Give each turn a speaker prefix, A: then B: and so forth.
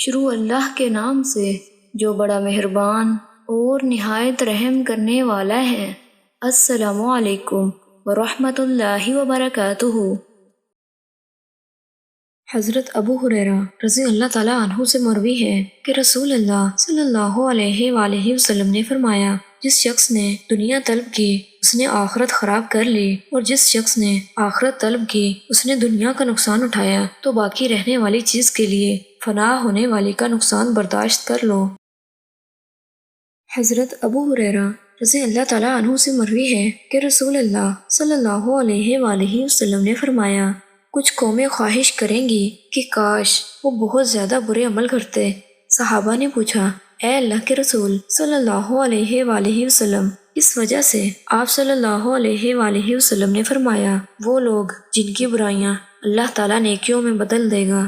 A: شروع اللہ کے نام سے جو بڑا مہربان اور نہایت رحم کرنے والا ہے۔ السلام علیکم ورحمۃ اللہ وبرکاتہ۔ حضرت ابو ہریرہ رضی اللہ تعالیٰ عنہ سے مروی ہے کہ رسول اللہ صلی اللہ علیہ وآلہ وسلم نے فرمایا، جس شخص نے دنیا طلب کی اس نے آخرت خراب کر لی، اور جس شخص نے آخرت طلب کی اس نے دنیا کا نقصان اٹھایا، تو باقی رہنے والی چیز کے لیے فنا ہونے والی کا نقصان برداشت کر لو۔ حضرت ابو ہریرہ رضی اللہ تعالیٰ عنہ سے مروی ہے کہ رسول اللہ صلی اللہ علیہ وآلہ وسلم نے فرمایا، کچھ قومیں خواہش کریں گی کہ کاش وہ بہت زیادہ برے عمل کرتے۔ صحابہ نے پوچھا، اے اللہ کے رسول صلی اللہ علیہ وآلہ وسلم، اس وجہ سے آپ صلی اللہ علیہ وآلہ وسلم نے فرمایا، وہ لوگ جن کی برائیاں اللہ تعالیٰ نیکیوں میں بدل دے گا۔